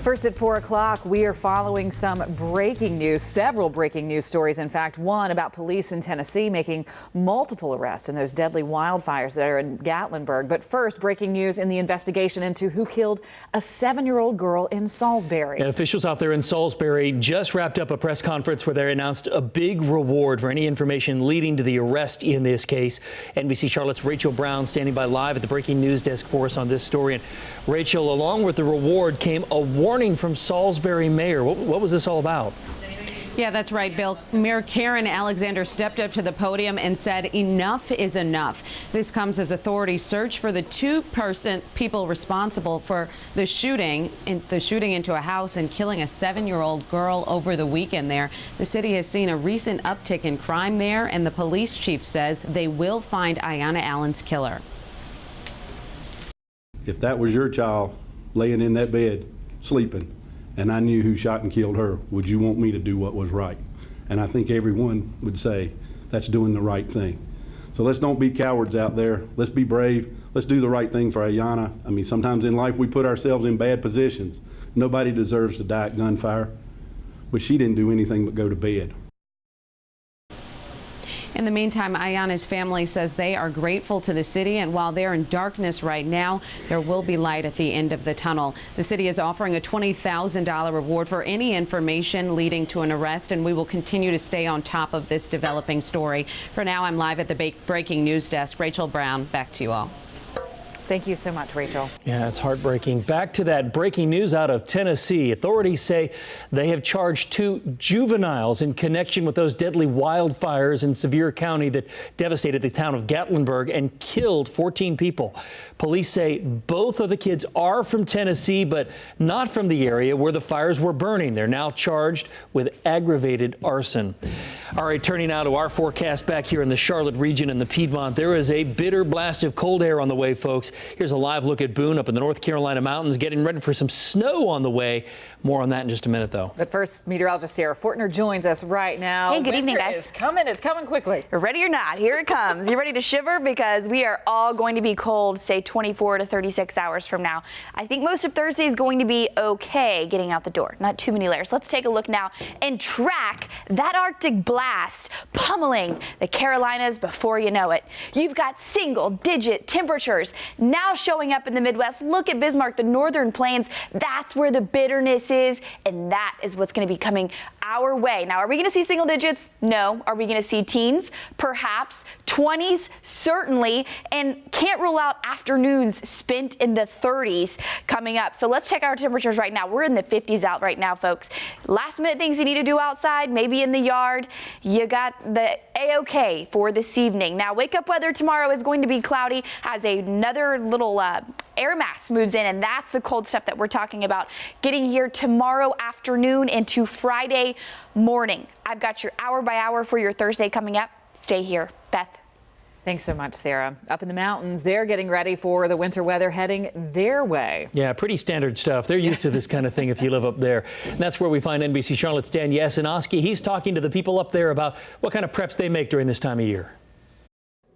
First at 4 o'clock, we are following some breaking news, several breaking news stories. In fact, one about police in Tennessee making multiple arrests in those deadly wildfires that are in Gatlinburg. But first, breaking news in the investigation into who killed a 7-year-old girl in Salisbury. And officials out there in Salisbury just wrapped up a press conference where they announced a big reward for any information leading to the arrest in this case. NBC Charlotte's Rachel Brown standing by live at the breaking news desk for us on this story. And Rachel, along with the reward came a warning from Salisbury Mayor. What was this all about? Yeah, that's right, Bill. Mayor Karen Alexander stepped up to the podium and said enough is enough. This comes as authorities search for the two people responsible for the shooting into a house and killing a 7-year-old girl over the weekend there. The city has seen a recent uptick in crime there, and the police chief says they will find Ayanna Allen's killer. If that was your child laying in that bed sleeping and I knew who shot and killed her, would you want me to do what was right? And I think everyone would say that's doing the right thing. So let's don't be cowards out there. Let's be brave. Let's do the right thing for Ayanna. I mean, sometimes in life we put ourselves in bad positions. Nobody deserves to die at gunfire, but she didn't do anything but go to bed. In the meantime, Ayanna's family says they are grateful to the city, and while they're in darkness right now, there will be light at the end of the tunnel. The city is offering a $20,000 reward for any information leading to an arrest, and we will continue to stay on top of this developing story. For now, I'm live at the breaking news desk. Rachel Brown, back to you all. Thank you so much, Rachel. Yeah, it's heartbreaking. Back to that breaking news out of Tennessee. Authorities say they have charged 2 juveniles in connection with those deadly wildfires in Sevier County that devastated the town of Gatlinburg and killed 14 people. Police say both of the kids are from Tennessee, but not from the area where the fires were burning. They're now charged with aggravated arson. All right, turning now to our forecast back here in the Charlotte region and the Piedmont. There is a bitter blast of cold air on the way, folks. Here's a live look at Boone up in the North Carolina mountains, getting ready for some snow on the way. More on that in just a minute, though. But first, meteorologist Sarah Fortner joins us right now. Hey, good evening, guys. It's coming quickly. Ready or not, here it comes. You ready to shiver? Because we are all going to be cold, say 24 to 36 hours from now. I think most of Thursday is going to be okay getting out the door. Not too many layers. Let's take a look now and track that Arctic blast pummeling the Carolinas before you know it. You've got single-digit temperatures now showing up in the Midwest. Look at Bismarck, the northern plains. That's where the bitterness is, and that is what's going to be coming our way. Now, are we going to see single digits? No. Are we going to see teens? Perhaps. 20s? Certainly. And can't rule out afternoons spent in the 30s coming up. So let's check our temperatures right now. We're in the 50s out right now, folks. Last minute things you need to do outside, maybe in the yard. You got the A-OK for this evening. Now, wake up weather tomorrow is going to be cloudy as another little air mass moves in, and that's the cold stuff that we're talking about getting here tomorrow afternoon into Friday morning. I've got your hour by hour for your Thursday coming up. Stay here. Beth. Thanks so much, Sarah. Up in the mountains, they're getting ready for the winter weather heading their way. Yeah, pretty standard stuff. They're used to this kind of thing if you live up there. And that's where we find NBC Charlotte's Dan Yasinoski. He's talking to the people up there about what kind of preps they make during this time of year.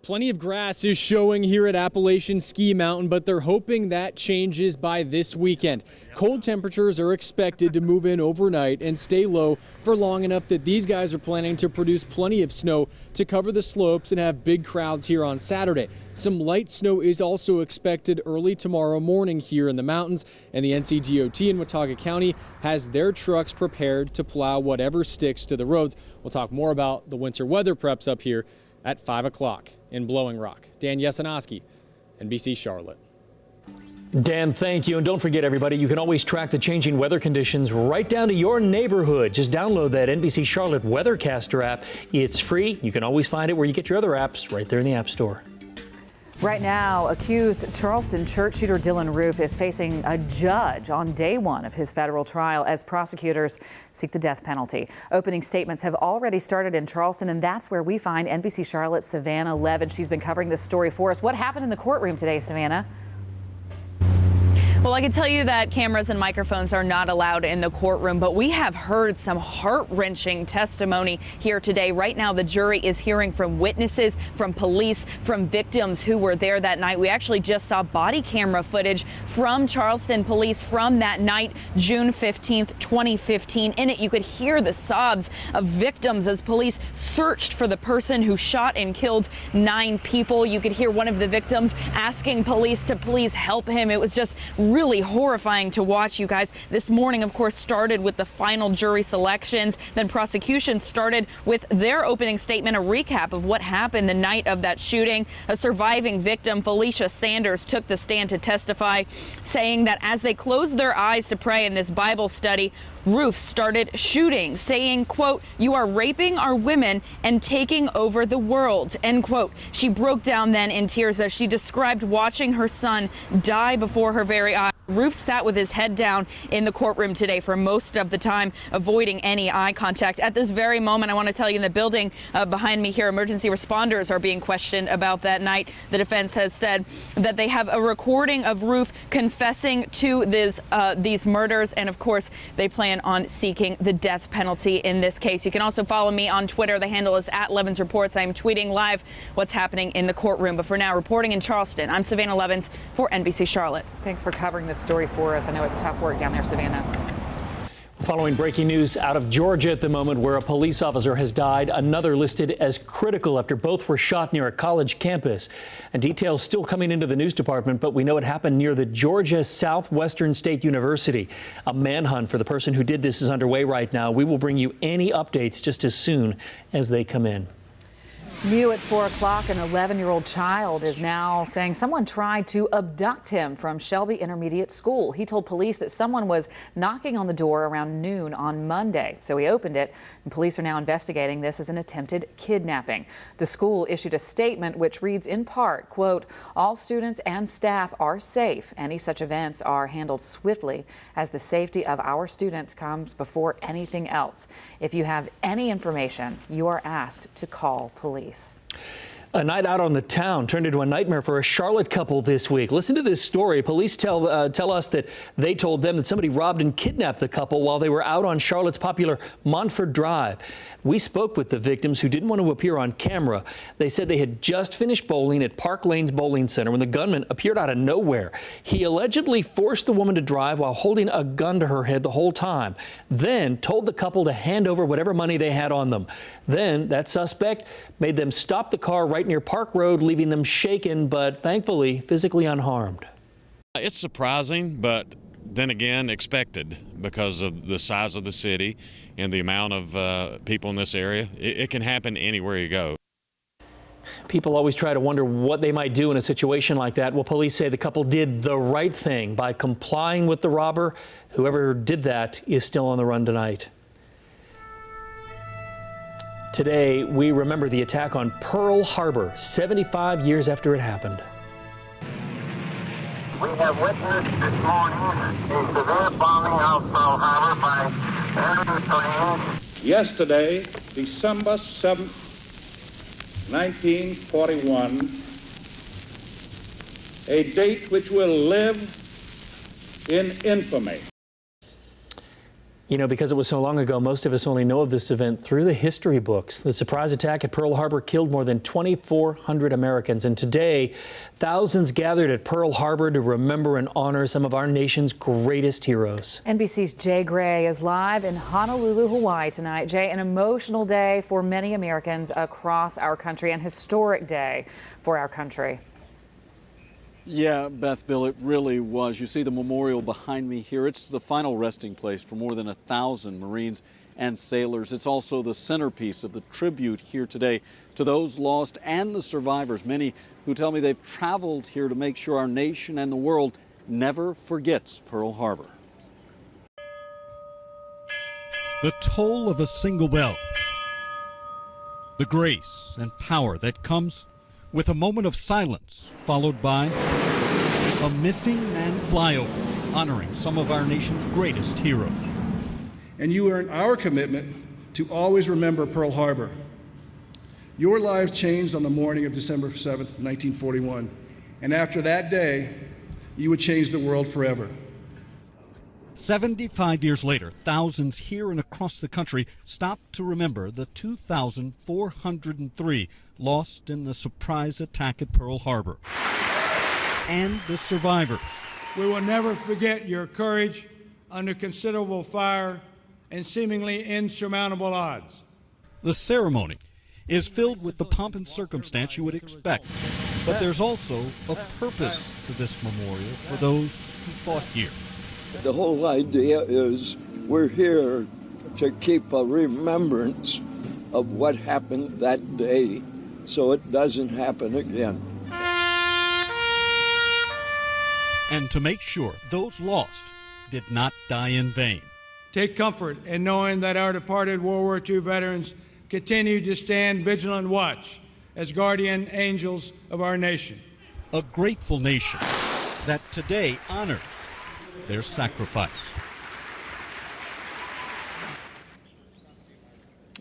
Plenty of grass is showing here at Appalachian Ski Mountain, but they're hoping that changes by this weekend. Cold temperatures are expected to move in overnight and stay low for long enough that these guys are planning to produce plenty of snow to cover the slopes and have big crowds here on Saturday. Some light snow is also expected early tomorrow morning here in the mountains, and the NCDOT in Watauga County has their trucks prepared to plow whatever sticks to the roads. We'll talk more about the winter weather preps up here at 5 o'clock in Blowing Rock. Dan Yasinoski, NBC Charlotte. Dan, thank you. And don't forget, everybody, you can always track the changing weather conditions right down to your neighborhood. Just download that NBC Charlotte Weathercaster app. It's free. You can always find it where you get your other apps, right there in the App Store. Right now, accused Charleston church shooter Dylan Roof is facing a judge on day 1 of his federal trial as prosecutors seek the death penalty. Opening statements have already started in Charleston, and that's where we find NBC Charlotte's Savannah Levin. She's been covering this story for us. What happened in the courtroom today, Savannah? Well, I can tell you that cameras and microphones are not allowed in the courtroom, but we have heard some heart-wrenching testimony here today. Right now, the jury is hearing from witnesses, from police, from victims who were there that night. We actually just saw body camera footage from Charleston police from that night, June 15th, 2015. In it, you could hear the sobs of victims as police searched for the person who shot and killed 9 people. You could hear one of the victims asking police to please help him. It was just really horrifying to watch, you guys. This morning, of course, started with the final jury selections. Then prosecution started with their opening statement, a recap of what happened the night of that shooting. A surviving victim, Felicia Sanders, took the stand to testify, saying that as they closed their eyes to pray in this Bible study, Ruth started shooting, saying, quote, "You are raping our women and taking over the world," end quote. She broke down then in tears as she described watching her son die before her very eyes. Ruth sat with his head down in the courtroom today for most of the time, avoiding any eye contact. At this very moment, I want to tell you, in the building behind me here, emergency responders are being questioned about that night. The defense has said that they have a recording of Ruth confessing to these murders, and of course, they plan on seeking the death penalty in this case. You can also follow me on Twitter. The handle is @LevinsReports. I'm tweeting live what's happening in the courtroom. But for now, reporting in Charleston, I'm Savannah Levins for NBC Charlotte. Thanks for covering this story for us. I know it's tough work down there, Savannah. Following breaking news out of Georgia at the moment, where a police officer has died, another listed as critical after both were shot near a college campus. And details still coming into the news department, but we know it happened near the Georgia Southwestern State University. A manhunt for the person who did this is underway right now. We will bring you any updates just as soon as they come in. New at 4 o'clock, an 11-year-old child is now saying someone tried to abduct him from Shelby Intermediate School. He told police that someone was knocking on the door around noon on Monday, so he opened it, and police are now investigating this as an attempted kidnapping. The school issued a statement which reads in part, quote, "All students and staff are safe. Any such events are handled swiftly as the safety of our students comes before anything else. If you have any information, you are asked to call police." A night out on the town turned into a nightmare for a Charlotte couple this week. Listen to this story. Police tell us that they told them that somebody robbed and kidnapped the couple while they were out on Charlotte's popular Montford Drive. We spoke with the victims, who didn't want to appear on camera. They said they had just finished bowling at Park Lanes Bowling Center when the gunman appeared out of nowhere. He allegedly forced the woman to drive while holding a gun to her head the whole time, then told the couple to hand over whatever money they had on them. Then that suspect made them stop the car right near Park Road, leaving them shaken, but thankfully physically unharmed. It's surprising, but then again expected because of the size of the city and the amount of people in this area. It can happen anywhere you go. People always try to wonder what they might do in a situation like that. Well, police say the couple did the right thing by complying with the robber. Whoever did that is still on the run tonight. Today, we remember the attack on Pearl Harbor, 75 years after it happened. We have witnessed this morning a severe bombing of Pearl Harbor by enemy planes. Yesterday, December 7th, 1941, a date which will live in infamy. You know, because it was so long ago, most of us only know of this event through the history books. The surprise attack at Pearl Harbor killed more than 2,400 Americans. And today, thousands gathered at Pearl Harbor to remember and honor some of our nation's greatest heroes. NBC's Jay Gray is live in Honolulu, Hawaii tonight. Jay, an emotional day for many Americans across our country, and historic day for our country. Yeah, Beth, Bill, it really was. You see the memorial behind me here. It's the final resting place for more than 1,000 Marines and sailors. It's also the centerpiece of the tribute here today to those lost and the survivors, many who tell me they've traveled here to make sure our nation and the world never forgets Pearl Harbor. The toll of a single bell, the grace and power that comes with a moment of silence, followed by a missing man flyover, honoring some of our nation's greatest heroes. And you earn our commitment to always remember Pearl Harbor. Your lives changed on the morning of December 7th, 1941. And after that day, you would change the world forever. 75 years later, thousands here and across the country stopped to remember the 2,403 lost in the surprise attack at Pearl Harbor. And the survivors. We will never forget your courage under considerable fire and seemingly insurmountable odds. The ceremony is filled with the pomp and circumstance you would expect, but there's also a purpose to this memorial for those who fought here. The whole idea is we're here to keep a remembrance of what happened that day so it doesn't happen again. And to make sure those lost did not die in vain. Take comfort in knowing that our departed World War II veterans continue to stand vigilant watch as guardian angels of our nation. A grateful nation that today honors their sacrifice.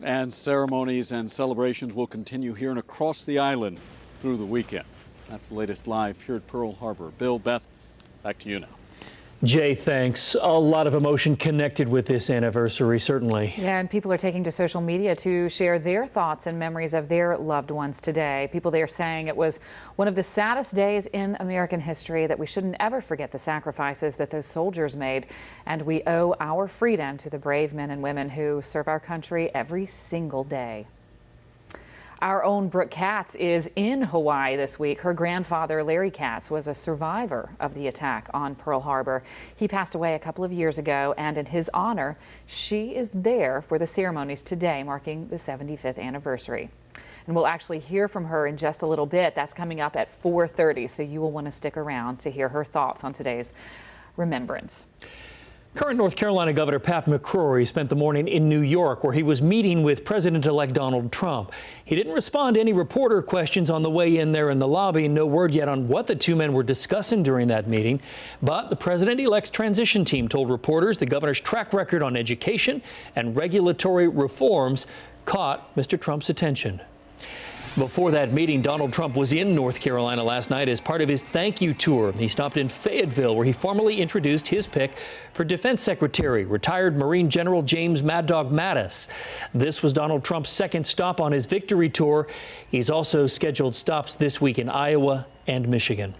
And ceremonies and celebrations will continue here and across the island through the weekend. That's the latest live here at Pearl Harbor. Bill, Beth, back to you now. Jay, thanks. A lot of emotion connected with this anniversary, certainly. Yeah, and people are taking to social media to share their thoughts and memories of their loved ones today. People there saying it was one of the saddest days in American history, that we shouldn't ever forget the sacrifices that those soldiers made, and we owe our freedom to the brave men and women who serve our country every single day. Our own Brooke Katz is in Hawaii this week. Her grandfather, Larry Katz, was a survivor of the attack on Pearl Harbor. He passed away a couple of years ago, and in his honor, she is there for the ceremonies today, marking the 75th anniversary. And we'll actually hear from her in just a little bit. That's coming up at 4:30, so you will want to stick around to hear her thoughts on today's remembrance. Current North Carolina Governor Pat McCrory spent the morning in New York, where he was meeting with President-elect Donald Trump. He didn't respond to any reporter questions on the way in there in the lobby. No word yet on what the two men were discussing during that meeting. But the president-elect's transition team told reporters the governor's track record on education and regulatory reforms caught Mr. Trump's attention. Before that meeting, Donald Trump was in North Carolina last night as part of his thank you tour. He stopped in Fayetteville, where he formally introduced his pick for Defense Secretary, retired Marine General James Mad Dog Mattis. This was Donald Trump's second stop on his victory tour. He's also scheduled stops this week in Iowa and Michigan.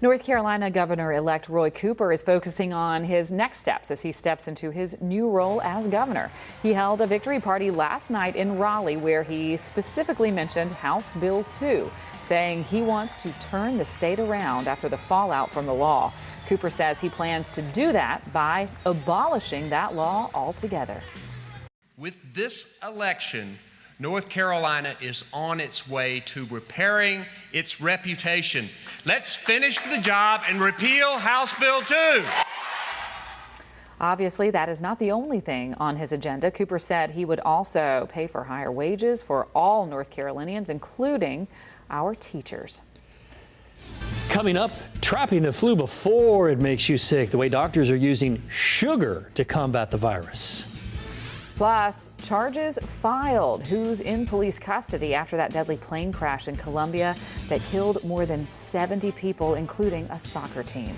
North Carolina Governor-elect Roy Cooper is focusing on his next steps as he steps into his new role as governor. He held a victory party last night in Raleigh, where he specifically mentioned House Bill 2, saying he wants to turn the state around after the fallout from the law. Cooper says he plans to do that by abolishing that law altogether. With this election, North Carolina is on its way to repairing its reputation. Let's finish the job and repeal House Bill 2. Obviously, that is not the only thing on his agenda. Cooper said he would also pay for higher wages for all North Carolinians, including our teachers. Coming up, trapping the flu before it makes you sick, the way doctors are using sugar to combat the virus. Plus, charges filed. Who's in police custody after that deadly plane crash in Colombia that killed more than 70 people, including a soccer team?